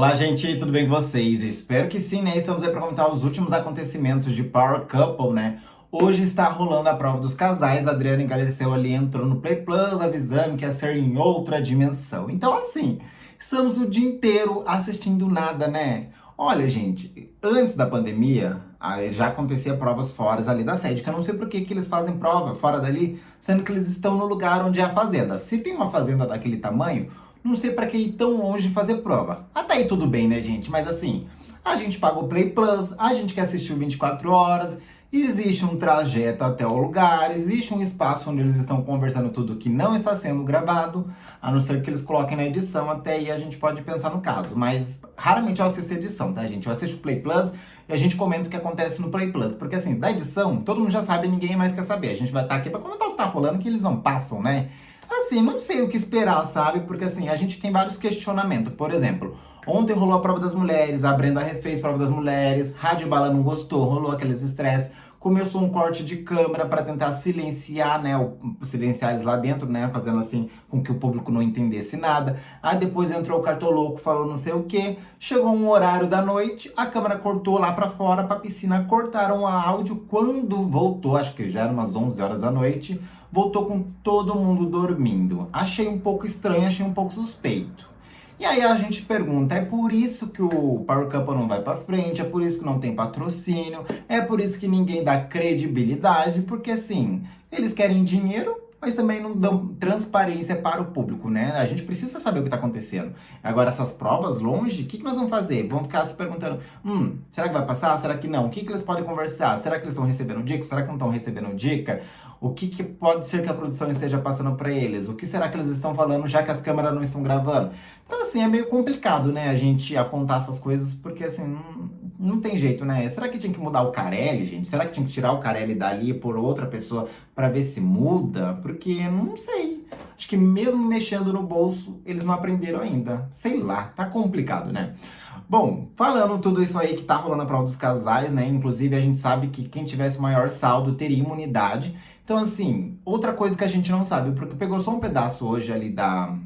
Olá, gente, tudo bem com vocês? Eu espero que sim, né? Estamos aí para comentar os últimos acontecimentos de Power Couple, né? Hoje está rolando a prova dos casais. A Adriana Galisteu ali entrou no Play Plus avisando que ia ser em outra dimensão. Então, assim, estamos o dia inteiro assistindo nada, né? Olha, gente, antes da pandemia, já acontecia provas fora ali da sede, que eu não sei por que que eles fazem prova fora dali, sendo que eles estão no lugar onde é a fazenda. Se tem uma fazenda daquele tamanho, não sei pra que ir tão longe fazer prova. Até aí tudo bem, né, gente? Mas assim, a gente paga o Play Plus, a gente quer assistir o 24 horas, existe um trajeto até o lugar, existe um espaço onde eles estão conversando tudo que não está sendo gravado, a não ser que eles coloquem na edição, até aí a gente pode pensar no caso. Mas raramente eu assisto edição, tá, gente? Eu assisto o Play Plus e a gente comenta o que acontece no Play Plus. Porque assim, da edição, todo mundo já sabe e ninguém mais quer saber. A gente vai estar aqui pra comentar o que tá rolando, que eles não passam, né? Assim, não sei o que esperar, sabe? Porque assim, a gente tem vários questionamentos. Por exemplo, ontem rolou a prova das mulheres, a Brenda refez a prova das mulheres, Rádio Bala não gostou, rolou aqueles estresse. Começou um corte de câmera para tentar silenciar, né? Silenciar eles lá dentro, né? Fazendo assim com que o público não entendesse nada. Aí depois entrou o cartoloco, falou não sei o que. Chegou um horário da noite, a câmera cortou lá para fora, pra piscina, cortaram o áudio. Quando voltou, acho que já eram umas 11 horas da noite, voltou com todo mundo dormindo. Achei um pouco estranho, achei um pouco suspeito. E aí a gente pergunta, é por isso que o Power Couple não vai pra frente, é por isso que não tem patrocínio, é por isso que ninguém dá credibilidade, porque assim, eles querem dinheiro, mas também não dão transparência para o público, né? A gente precisa saber o que tá acontecendo. Agora, essas provas longe, o que nós vamos fazer? Vamos ficar se perguntando, será que vai passar? Será que não? O que eles podem conversar? Será que eles estão recebendo dica? Será que não estão recebendo dica? O que pode ser que a produção esteja passando para eles? O que será que eles estão falando já que as câmeras não estão gravando? Então, assim, é meio complicado, né, a gente apontar essas coisas, porque, assim, não tem jeito, né? Será que tinha que mudar o Carelli, gente? Será que tinha que tirar o Carelli dali por outra pessoa para ver se muda? Porque, não sei. Acho que mesmo mexendo no bolso, eles não aprenderam ainda. Sei lá, tá complicado, né? Bom, falando tudo isso aí que tá rolando a prova dos casais, né? Inclusive, a gente sabe que quem tivesse o maior saldo teria imunidade. Então, assim, outra coisa que a gente não sabe, porque pegou só um pedaço hoje ali da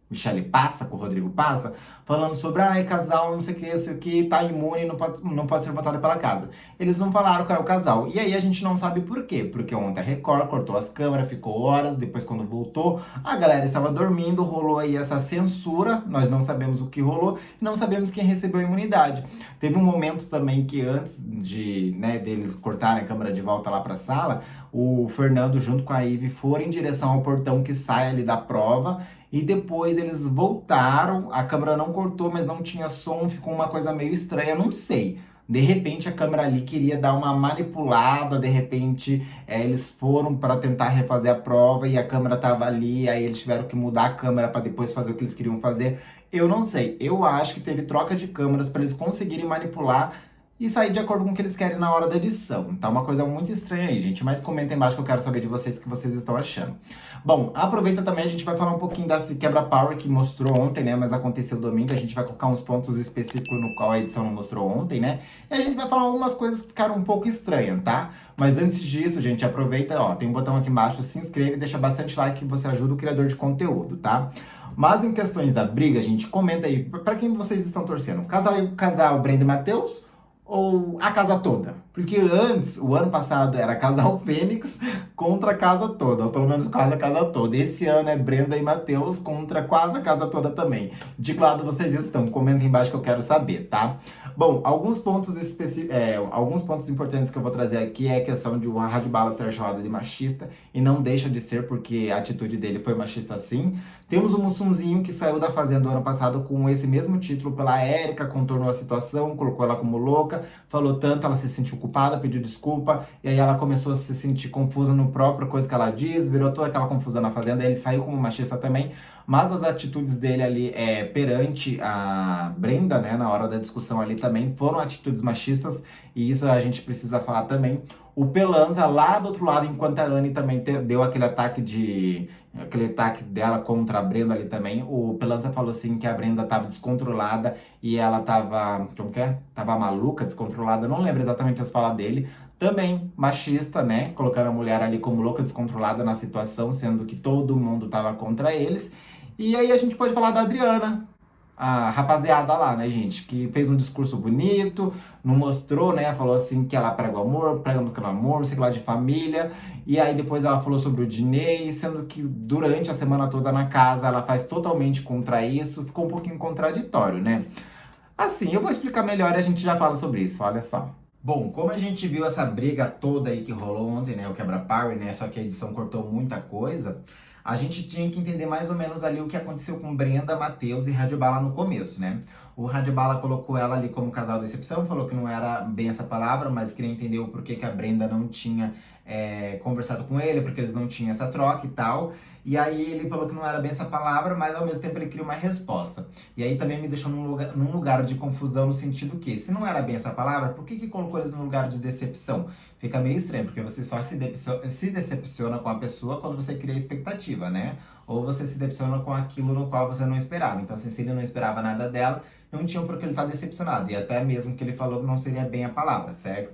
Michele Passa, com o Rodrigo Passa, falando sobre, casal, não sei o que, tá imune, não pode ser votado pela casa. Eles não falaram qual é o casal. E aí a gente não sabe por quê. Porque ontem a Record cortou as câmeras, ficou horas, depois quando voltou, a galera estava dormindo, rolou aí essa censura, nós não sabemos o que rolou, não sabemos quem recebeu a imunidade. Teve um momento também que antes de, né, deles cortarem a câmera de volta lá pra sala, o Fernando junto com a Ive foram em direção ao portão que sai ali da prova, e depois eles voltaram, a câmera não cortou, mas não tinha som, ficou uma coisa meio estranha, não sei. De repente a câmera ali queria dar uma manipulada, de repente eles foram para tentar refazer a prova e a câmera tava ali, aí eles tiveram que mudar a câmera para depois fazer o que eles queriam fazer. Eu não sei, eu acho que teve troca de câmeras para eles conseguirem manipular e sair de acordo com o que eles querem na hora da edição. Tá uma coisa muito estranha aí, gente. Mas comenta aí embaixo que eu quero saber de vocês o que vocês estão achando. Bom, aproveita também, a gente vai falar um pouquinho desse quebra-power que mostrou ontem, né? Mas aconteceu domingo. A gente vai colocar uns pontos específicos no qual a edição não mostrou ontem, né? E a gente vai falar algumas coisas que ficaram um pouco estranhas, tá? Mas antes disso, gente, aproveita, ó, tem um botão aqui embaixo, se inscreve e deixa bastante like que você ajuda o criador de conteúdo, tá? Mas em questões da briga, gente, comenta aí, pra quem vocês estão torcendo? Casal Brenda e Matheus ou a casa toda? Porque antes, o ano passado, era casal Fênix contra a casa toda, ou pelo menos quase a casa toda. Esse ano é Brenda e Matheus contra quase a casa toda também. De que lado vocês estão? Comenta aí embaixo que eu quero saber, tá? Bom, alguns pontos importantes que eu vou trazer aqui é a questão de o Rádio Bala ser chamado de machista, e não deixa de ser, porque a atitude dele foi machista sim. Temos o Mussunzinho, que saiu da Fazenda ano passado com esse mesmo título pela Érica, contornou a situação, colocou ela como louca, falou tanto, ela se sentiu culpada, pediu desculpa, e aí ela começou a se sentir confusa no próprio coisa que ela diz, virou toda aquela confusão na Fazenda, aí ele saiu como machista também, mas as atitudes dele ali perante a Brenda, né, na hora da discussão ali também, foram atitudes machistas, e isso a gente precisa falar também. O Pelanza, lá do outro lado, enquanto a Anne também deu aquele ataque dela contra a Brenda ali também, o Pelanza falou assim que a Brenda tava descontrolada e ela tava, como que é? Tava maluca, descontrolada, não lembro exatamente as falas dele. Também machista, né? Colocando a mulher ali como louca, descontrolada na situação, sendo que todo mundo tava contra eles. E aí a gente pode falar da Adriana. a rapaziada lá, né, gente? Que fez um discurso bonito, não mostrou, né? Falou assim que ela prega o amor, prega a música do amor, não sei o que lá de família. E aí depois ela falou sobre o Diney, sendo que durante a semana toda na casa ela faz totalmente contra isso. Ficou um pouquinho contraditório, né? Assim, eu vou explicar melhor e a gente já fala sobre isso, olha só. Bom, como a gente viu essa briga toda aí que rolou ontem, né, o quebra-power, né, só que a edição cortou muita coisa, a gente tinha que entender mais ou menos ali o que aconteceu com Brenda, Matheus e Rádio Bala no começo, né? O Rádio Bala colocou ela ali como casal de decepção, falou que não era bem essa palavra, mas queria entender o porquê que a Brenda não tinha conversado com ele, porque eles não tinham essa troca e tal. E aí ele falou que não era bem essa palavra, mas ao mesmo tempo ele queria uma resposta. E aí também me deixou num lugar de confusão no sentido que, se não era bem essa palavra, por que colocou eles no lugar de decepção? Fica meio estranho, porque você só se decepciona com a pessoa quando você cria expectativa, né? Ou você se decepciona com aquilo no qual você não esperava. Então, assim, se ele não esperava nada dela, não tinha por que ele estar decepcionado. E até mesmo que ele falou que não seria bem a palavra, certo?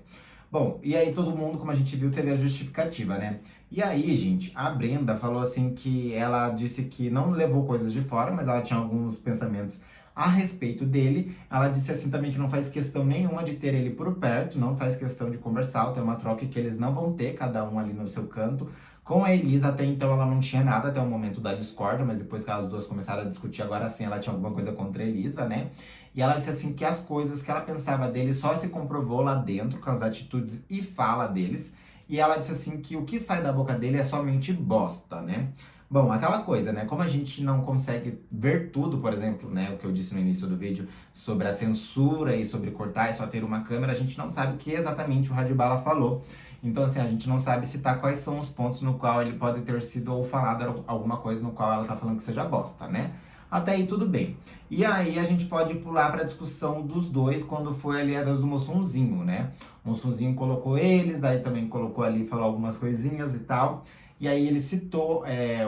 Bom, e aí todo mundo, como a gente viu, teve a justificativa, né? E aí, gente, a Brenda falou assim que ela disse que não levou coisas de fora, mas ela tinha alguns pensamentos a respeito dele. Ela disse assim também que não faz questão nenhuma de ter ele por perto, não faz questão de conversar, ou ter uma troca que eles não vão ter, cada um ali no seu canto. Com a Elisa, até então, ela não tinha nada até o momento da discórdia, mas depois que elas duas começaram a discutir, agora sim ela tinha alguma coisa contra a Elisa, né? E ela disse assim que as coisas que ela pensava dele só se comprovou lá dentro, com as atitudes e fala deles. E ela disse assim que o que sai da boca dele é somente bosta, né? Bom, aquela coisa, né? Como a gente não consegue ver tudo, por exemplo, né? O que eu disse no início do vídeo sobre a censura e sobre cortar e só ter uma câmera, a gente não sabe o que exatamente o Radibala falou. Então, assim, a gente não sabe citar quais são os pontos no qual ele pode ter sido ou falado alguma coisa no qual ela tá falando que seja bosta, né? Até aí tudo bem. E aí a gente pode pular para a discussão dos dois quando foi ali a vez do Mossunzinho, né? O Mossunzinho colocou eles, daí também colocou ali, falou algumas coisinhas e tal. E aí ele citou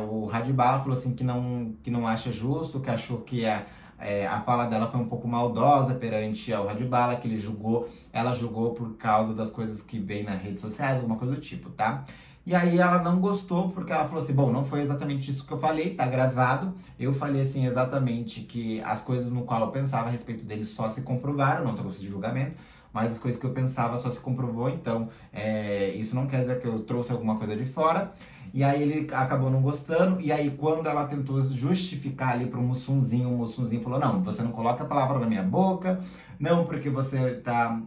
o Radibala, falou assim que não acha justo, que achou que a fala dela foi um pouco maldosa perante ao Radibala, que ele julgou, ela julgou por causa das coisas que vem nas redes sociais, alguma coisa do tipo, tá? E aí ela não gostou, porque ela falou assim, bom, não foi exatamente isso que eu falei, tá gravado. Eu falei assim exatamente que as coisas no qual eu pensava a respeito dele só se comprovaram, não trouxe de julgamento, mas as coisas que eu pensava só se comprovou, então isso não quer dizer que eu trouxe alguma coisa de fora. E aí ele acabou não gostando, e aí quando ela tentou justificar ali pro Mussunzinho, o Mussunzinho falou, não, você não coloca a palavra na minha boca, não porque você tá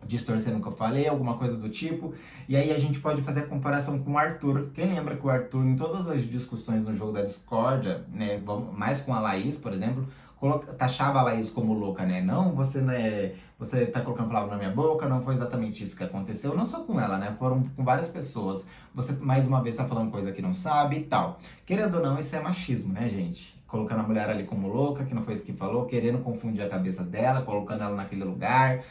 distorcendo o que eu falei, alguma coisa do tipo. E aí a gente pode fazer a comparação com o Arthur. Quem lembra que o Arthur, em todas as discussões no jogo da discórdia, né, mais com a Laís, por exemplo, taxava a Laís como louca, né? Não, você tá colocando palavra na minha boca, não foi exatamente isso que aconteceu. Não só com ela, né? Foram com várias pessoas. Você, mais uma vez, tá falando coisa que não sabe e tal. Querendo ou não, isso é machismo, né, gente? Colocando a mulher ali como louca, que não foi isso que falou, querendo confundir a cabeça dela, colocando ela naquele lugar,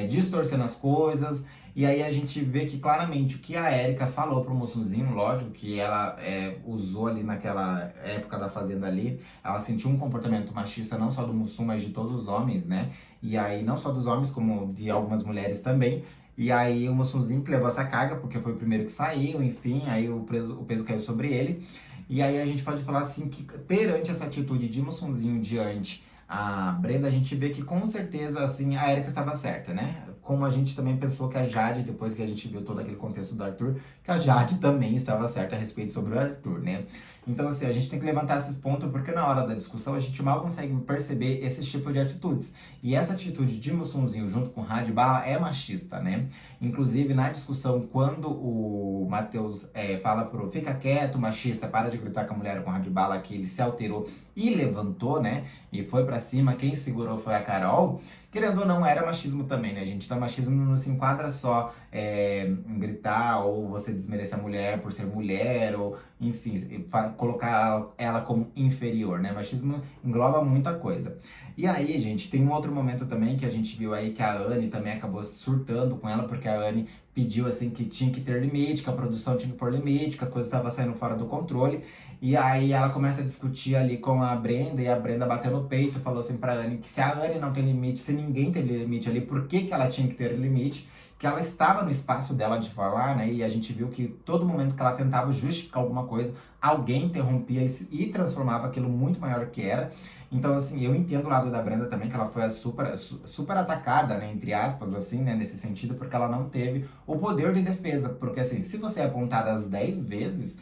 distorcendo as coisas. E aí a gente vê que claramente o que a Erika falou pro moçozinho, lógico que ela usou ali naquela época da fazenda ali, ela sentiu um comportamento machista não só do Mussum, mas de todos os homens, né? E aí não só dos homens, como de algumas mulheres também. E aí o Mussunzinho que levou essa carga, porque foi o primeiro que saiu, enfim, aí o peso caiu sobre ele. E aí a gente pode falar assim que perante essa atitude de Mussunzinho diante a Brenda, a gente vê que com certeza assim a Erika estava certa, né? Como a gente também pensou que a Jade, depois que a gente viu todo aquele contexto do Arthur, que a Jade também estava certa a respeito sobre o Arthur, né? Então, assim, a gente tem que levantar esses pontos porque na hora da discussão a gente mal consegue perceber esses tipos de atitudes. E essa atitude de Mussunzinho junto com o Radibala é machista, né? Inclusive, na discussão, quando o Matheus fala pro fica quieto, machista, para de gritar com a mulher com o Radibala, que ele se alterou e levantou, né? E foi pra cima, quem segurou foi a Carol. Querendo ou não, era machismo também, né, gente? Então, machismo não se enquadra só em gritar ou você desmerecer a mulher por ser mulher, ou, enfim, colocar ela como inferior, né? Machismo engloba muita coisa. E aí, gente, tem um outro momento também que a gente viu aí que a Anne também acabou surtando com ela, porque a Anne pediu, assim, que tinha que ter limite, que a produção tinha que pôr limite, que as coisas estavam saindo fora do controle. E aí ela começa a discutir ali com a Brenda, e a Brenda bateu no peito, falou assim pra Anne que se a Anne não tem limite, se ninguém tem limite ali, por que que ela tinha que ter limite? que ela estava no espaço dela de falar, né? E a gente viu que todo momento que ela tentava justificar alguma coisa, alguém interrompia e transformava aquilo muito maior do que era. Então, assim, eu entendo o lado da Brenda também, que ela foi super atacada, né, entre aspas, assim, né, nesse sentido, porque ela não teve o poder de defesa. Porque, assim, se você é apontada às 10 vezes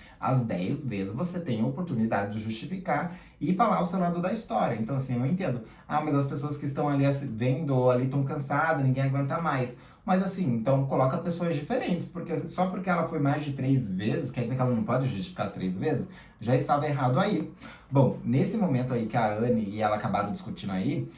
você tem a oportunidade de justificar e falar o seu lado da história. Então, assim, eu entendo. Ah, mas as pessoas que estão ali vendo ali estão cansadas, ninguém aguenta mais. Mas assim, então coloca pessoas diferentes, porque só porque ela foi mais de 3 vezes, quer dizer que ela não pode justificar as 3 vezes? Já estava errado aí. Bom, nesse momento aí que a Anne e ela acabaram discutindo aí,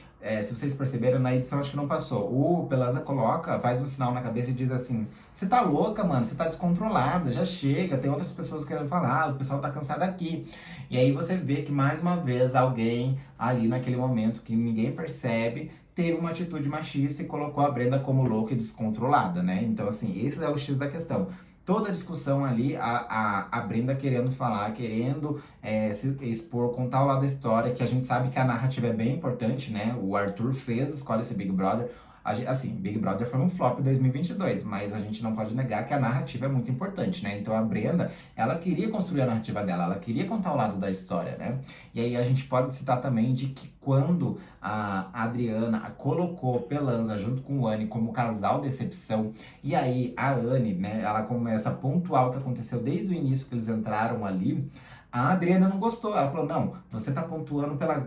se vocês perceberam, na edição acho que não passou. O Pelanza coloca, faz um sinal na cabeça e diz assim: você tá louca, mano, você tá descontrolada, já chega, tem outras pessoas querendo falar, o pessoal tá cansado aqui. E aí você vê que mais uma vez alguém ali naquele momento que ninguém percebe teve uma atitude machista e colocou a Brenda como louca e descontrolada, né? Então, assim, esse é o X da questão. Toda a discussão ali, a Brenda querendo falar, querendo se expor, contar o lado da história, que a gente sabe que a narrativa é bem importante, né? O Arthur fez a escolha esse Big Brother. Assim, Big Brother foi um flop em 2022, mas a gente não pode negar que a narrativa é muito importante, né? Então a Brenda, ela queria construir a narrativa dela, ela queria contar o lado da história, né? E aí a gente pode citar também de que quando a Adriana colocou Pelanza junto com o Anne como casal decepção, e aí a Anne, né, ela começa a pontuar o que aconteceu desde o início que eles entraram ali. A Adriana não gostou, ela falou, não, você tá pontuando pela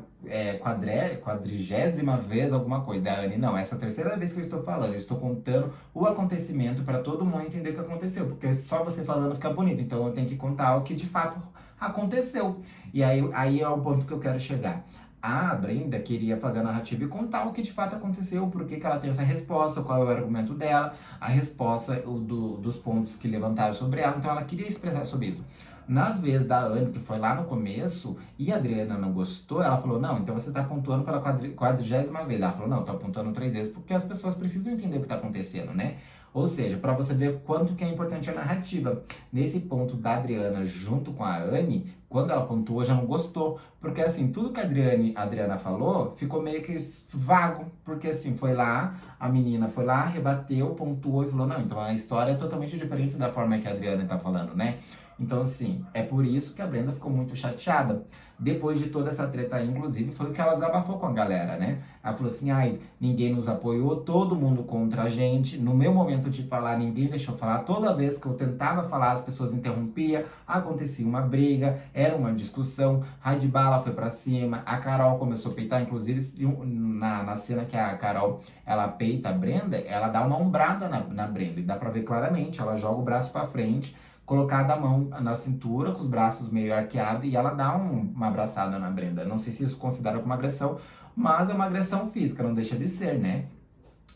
quadrigésima vez alguma coisa. Da Anne, não, essa é a terceira vez que eu estou falando, eu estou contando o acontecimento para todo mundo entender o que aconteceu, porque só você falando fica bonito, então eu tenho que contar o que de fato aconteceu. E aí é o ponto que eu quero chegar. A Brenda queria fazer a narrativa e contar o que de fato aconteceu, por que ela tem essa resposta, qual é o argumento dela, a resposta dos pontos que levantaram sobre ela, então ela queria expressar sobre isso. Na vez da Anne, que foi lá no começo, e a Adriana não gostou, ela falou, não, então você tá pontuando pela quadrigésima vez. Ela falou, não, tô apontando 3 vezes, porque as pessoas precisam entender o que tá acontecendo, né? Ou seja, para você ver quanto que é importante a narrativa. Nesse ponto da Adriana junto com a Anne, quando ela pontuou, já não gostou. Porque assim, tudo que a Adriana falou ficou meio que vago. Porque assim, foi lá, a menina foi lá, rebateu, pontuou e falou, não, então a história é totalmente diferente da forma que a Adriana tá falando, né? Então, assim, é por isso que a Brenda ficou muito chateada. Depois de toda essa treta aí, inclusive, foi o que ela desabafou com a galera, né? Ela falou assim, ai, ninguém nos apoiou, todo mundo contra a gente. No meu momento de falar, ninguém deixou falar. Toda vez que eu tentava falar, as pessoas interrompiam, acontecia uma briga, era uma discussão. Raid Bala foi pra cima, a Carol começou a peitar, inclusive na cena que a Carol, ela peita a Brenda, ela dá uma ombrada na Brenda, e dá pra ver claramente, ela joga o braço pra frente, colocada a mão na cintura, com os braços meio arqueados, e ela dá uma abraçada na Brenda. Não sei se isso considera como agressão, mas é uma agressão física, não deixa de ser, né?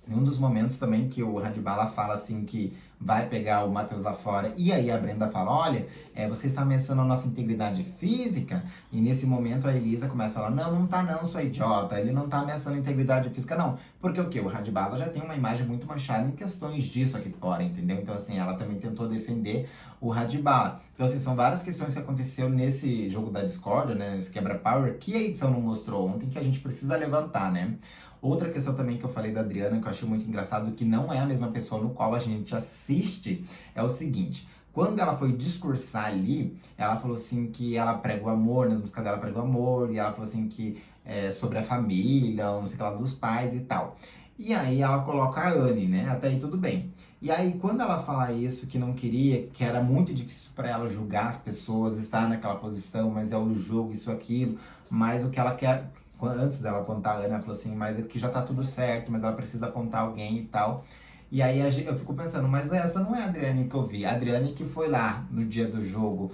Em um dos momentos também que o Radbala fala assim que vai pegar o Matheus lá fora, e aí a Brenda fala, olha, você está ameaçando a nossa integridade física, e nesse momento a Elisa começa a falar, não, não tá não, sua idiota, ele não tá ameaçando a integridade física não, porque o quê? O Radbala já tem uma imagem muito manchada em questões disso aqui fora, entendeu? Então assim, ela também tentou defender o Radbala. Então assim, são várias questões que aconteceu nesse jogo da discórdia, né, nesse quebra-power, que a edição não mostrou ontem, que a gente precisa levantar, né? Outra questão também que eu falei da Adriana, que eu achei muito engraçado, que não é a mesma pessoa no qual a gente assiste, é o seguinte. Quando ela foi discursar ali, ela falou assim que ela prega o amor, nas músicas dela prega o amor, e ela falou assim que sobre a família, não sei o que lá, dos pais e tal. E aí ela coloca a Anne, né? Até aí tudo bem. E aí quando ela fala isso, que não queria, que era muito difícil para ela julgar as pessoas, estar naquela posição, mas é o jogo, isso, aquilo, mas o que ela quer antes dela apontar a Ana, ela falou assim, mas aqui já tá tudo certo, mas ela precisa apontar alguém e tal. E aí eu fico pensando, mas essa não é a Adriane que eu vi. A Adriane que foi lá no dia do jogo,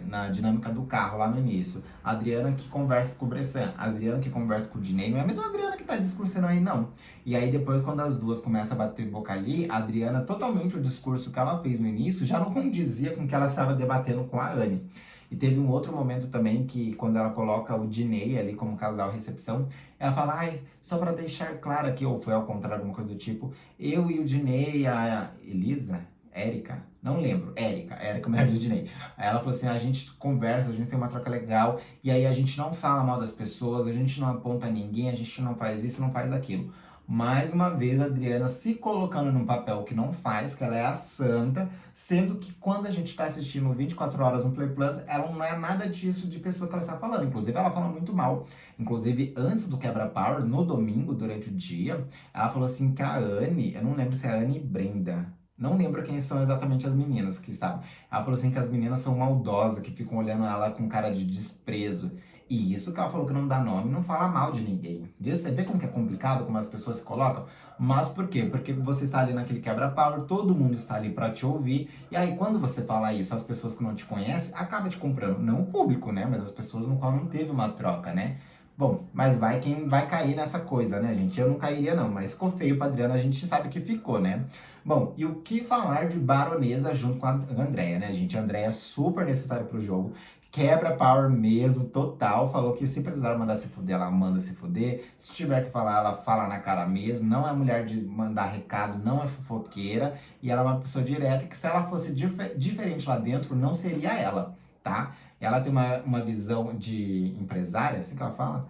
na dinâmica do carro, lá no início. A Adriana que conversa com o Bressan. A Adriana que conversa com o Dinei. Não é a mesma Adriana que tá discursando aí, não. E aí depois, quando as duas começam a bater boca ali, a Adriana, totalmente o discurso que ela fez no início, já não condizia com o que ela estava debatendo com a Anne. E teve um outro momento também que, quando ela coloca o Dinei ali como casal recepção, ela fala, ai, só pra deixar claro aqui, ou foi ao contrário, alguma coisa do tipo, eu e o Dinei, a Elisa, Érica, não lembro, Érica, mulher do Dinei. Aí ela falou assim, a gente conversa, a gente tem uma troca legal, e aí a gente não fala mal das pessoas, a gente não aponta ninguém, a gente não faz isso, não faz aquilo. Mais uma vez, a Adriana se colocando num papel que não faz, que ela é a santa, sendo que quando a gente tá assistindo 24 horas no Play Plus, ela não é nada disso de pessoa que ela está falando. Inclusive, ela fala muito mal. Inclusive, antes do Quebra Power, no domingo, durante o dia, ela falou assim que a Anne, eu não lembro se é a Anne e Brenda. Não lembro quem são exatamente as meninas que estavam. Ela falou assim que as meninas são maldosas, que ficam olhando ela com cara de desprezo. E isso que ela falou que não dá nome, não fala mal de ninguém. Viu? Você vê como que é complicado, como as pessoas se colocam? Mas por quê? Porque você está ali naquele quebra-pau, todo mundo está ali para te ouvir. E aí, quando você fala isso, as pessoas que não te conhecem acabam te comprando. Não o público, né? Mas as pessoas no qual não teve uma troca, né? Bom, mas vai quem vai cair nessa coisa, né, gente? Eu não cairia, não, mas ficou feio pra Adriana, a gente sabe que ficou, né? Bom, e o que falar de Baronesa junto com a Andrea, né, gente? A Andrea é super necessária pro jogo. Quebra power mesmo, total. Falou que se precisar mandar se fuder, ela manda se fuder. Se tiver que falar, ela fala na cara mesmo. Não é mulher de mandar recado, não é fofoqueira. E ela é uma pessoa direta que se ela fosse diferente lá dentro, não seria ela, tá? Ela tem uma visão de empresária, assim que ela fala?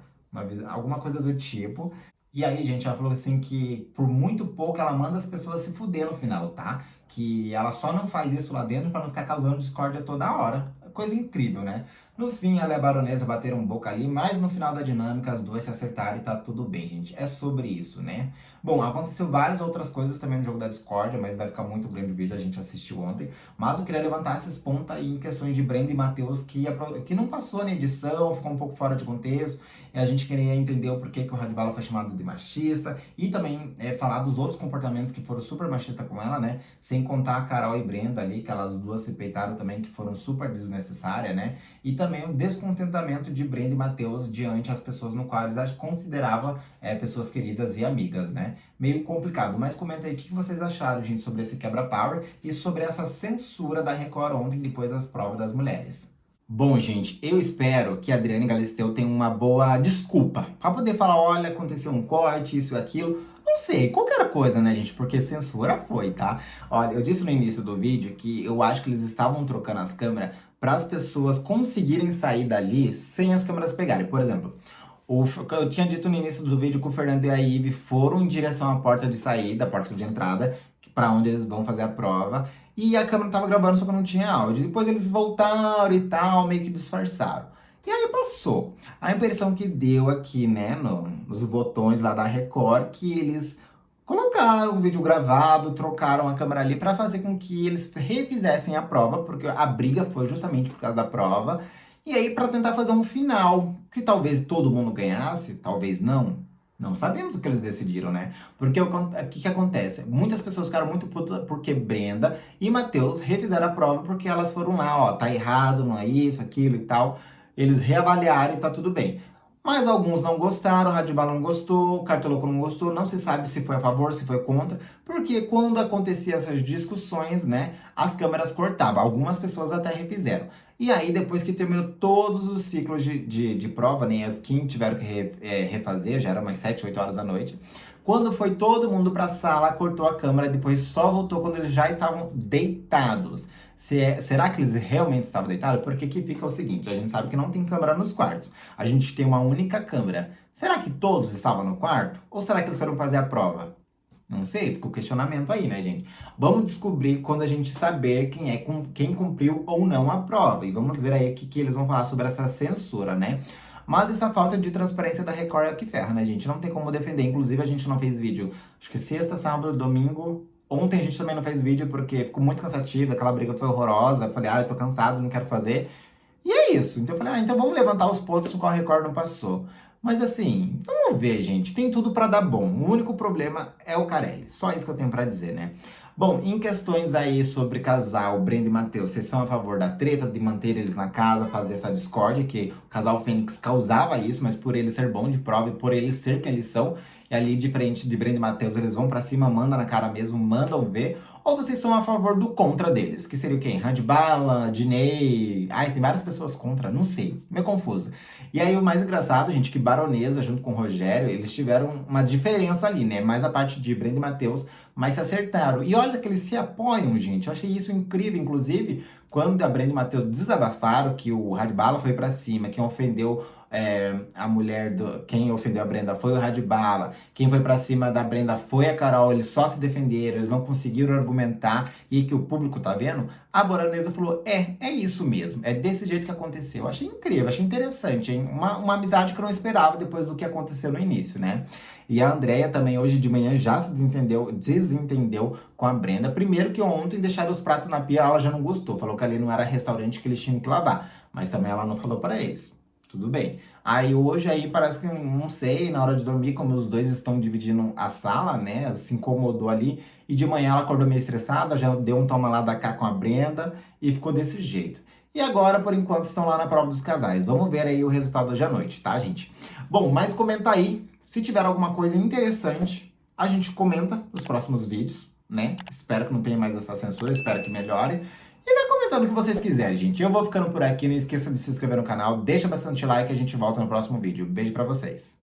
Alguma coisa do tipo. E aí, gente, ela falou assim que por muito pouco ela manda as pessoas se fuder no final, tá? Que ela só não faz isso lá dentro pra não ficar causando discórdia toda hora. Coisa incrível, né? No fim, ela e a baronesa bateram boca ali, mas no final da dinâmica as duas se acertaram e tá tudo bem, gente. É sobre isso, né? Bom, aconteceu várias outras coisas também no jogo da discórdia, mas vai ficar muito grande o vídeo, a gente assistiu ontem. Mas eu queria levantar esses pontos aí em questões de Brenda e Matheus que não passou na edição, ficou um pouco fora de contexto. E a gente queria entender o porquê que o Radbala foi chamado de machista e também falar dos outros comportamentos que foram super machistas com ela, né? Sem contar a Carol e Brenda ali, que elas duas se peitaram também, que foram super desnecessárias, né? E também o descontentamento de Brenda e Matheus diante as pessoas no qual eles consideravam pessoas queridas e amigas, né? Meio complicado, mas comenta aí o que vocês acharam, gente, sobre esse quebra-power e sobre essa censura da Record ontem, depois das provas das mulheres. Bom, gente, eu espero que a Adriane Galisteu tenha uma boa desculpa pra poder falar, olha, aconteceu um corte, isso e aquilo. Não sei, qualquer coisa, né, gente? Porque censura foi, tá? Olha, eu disse no início do vídeo que eu acho que eles estavam trocando as câmeras para as pessoas conseguirem sair dali sem as câmeras pegarem. Por exemplo, eu tinha dito no início do vídeo que o Fernando e a Ive foram em direção à porta de saída, à porta de entrada, para onde eles vão fazer a prova. E a câmera tava gravando, só que não tinha áudio. Depois eles voltaram e tal, meio que disfarçaram. E aí passou. A impressão que deu aqui, né, nos botões lá da Record, que eles colocaram um vídeo gravado, trocaram a câmera ali para fazer com que eles refizessem a prova, porque a briga foi justamente por causa da prova. E aí para tentar fazer um final, que talvez todo mundo ganhasse, talvez não. Não sabemos o que eles decidiram, né? Porque o que acontece? Muitas pessoas ficaram muito putas porque Brenda e Matheus refizeram a prova porque elas foram lá, ó, tá errado, não é isso, aquilo e tal. Eles reavaliaram e tá tudo bem. Mas alguns não gostaram, o Radibala não gostou, o Cartoloco não gostou, não se sabe se foi a favor, se foi contra, porque quando acontecia essas discussões, né, as câmeras cortavam, algumas pessoas até refizeram. E aí, depois que terminou todos os ciclos de prova, nem as que tiveram que refazer, já era umas 7, 8 horas da noite, quando foi todo mundo pra sala, cortou a câmera, depois só voltou quando eles já estavam deitados. Será que eles realmente estavam deitados? Porque aqui fica o seguinte, a gente sabe que não tem câmera nos quartos. A gente tem uma única câmera. Será que todos estavam no quarto? Ou será que eles foram fazer a prova? Não sei, fica o questionamento aí, né, gente? Vamos descobrir quando a gente saber quem cumpriu ou não a prova. E vamos ver aí o que eles vão falar sobre essa censura, né? Mas essa falta de transparência da Record é o que ferra, né, gente? Não tem como defender. Inclusive, a gente não fez vídeo, acho que sexta, sábado, domingo. Ontem a gente também não fez vídeo porque ficou muito cansativo, aquela briga foi horrorosa. Eu falei, eu tô cansado, não quero fazer. E é isso. Então eu falei, então vamos levantar os pontos no qual a Record não passou. Mas assim, vamos ver, gente. Tem tudo pra dar bom. O único problema é o Carelli. Só isso que eu tenho pra dizer, né? Bom, em questões aí sobre casal, Brenda e Matheus, vocês são a favor da treta, de manter eles na casa, fazer essa discórdia, que o casal Fênix causava isso, mas por ele ser bom de prova e por eles ser quem eles são, e ali, diferente de Brenda e Matheus, eles vão pra cima, mandam na cara mesmo, mandam ver. Ou vocês são a favor do contra deles, que seria o quem? Radbala, Diney... Ai, tem várias pessoas contra, não sei, meio confuso. E aí o mais engraçado, gente, que Baronesa, junto com o Rogério, eles tiveram uma diferença ali, né? Mais a parte de Brenda e Matheus, mas se acertaram. E olha que eles se apoiam, gente. Eu achei isso incrível, inclusive, quando a Brenda e o Matheus desabafaram que o Radbala foi pra cima, que ofendeu a mulher do. Quem ofendeu a Brenda foi o Radbala. Quem foi pra cima da Brenda foi a Carol. Eles só se defenderam, eles não conseguiram argumentar. E que o público tá vendo. A Boranesa falou: é isso mesmo. É desse jeito que aconteceu. Eu achei incrível, achei interessante, hein? Uma amizade que eu não esperava depois do que aconteceu no início, né? E a Andrea também, hoje de manhã, já se desentendeu com a Brenda. Primeiro que ontem deixaram os pratos na pia, ela já não gostou. Falou que ali não era restaurante que eles tinham que lavar. Mas também ela não falou para eles. Tudo bem. Aí hoje aí parece que, não sei, na hora de dormir, como os dois estão dividindo a sala, né? Se incomodou ali. E de manhã ela acordou meio estressada, já deu um toma lá da cá com a Brenda e ficou desse jeito. E agora, por enquanto, estão lá na prova dos casais. Vamos ver aí o resultado hoje à noite, tá, gente? Bom, mas comenta aí. Se tiver alguma coisa interessante, a gente comenta nos próximos vídeos, né? Espero que não tenha mais essa censura, espero que melhore. E vai comentando o que vocês quiserem, gente. Eu vou ficando por aqui, não esqueça de se inscrever no canal, deixa bastante like e a gente volta no próximo vídeo. Beijo pra vocês.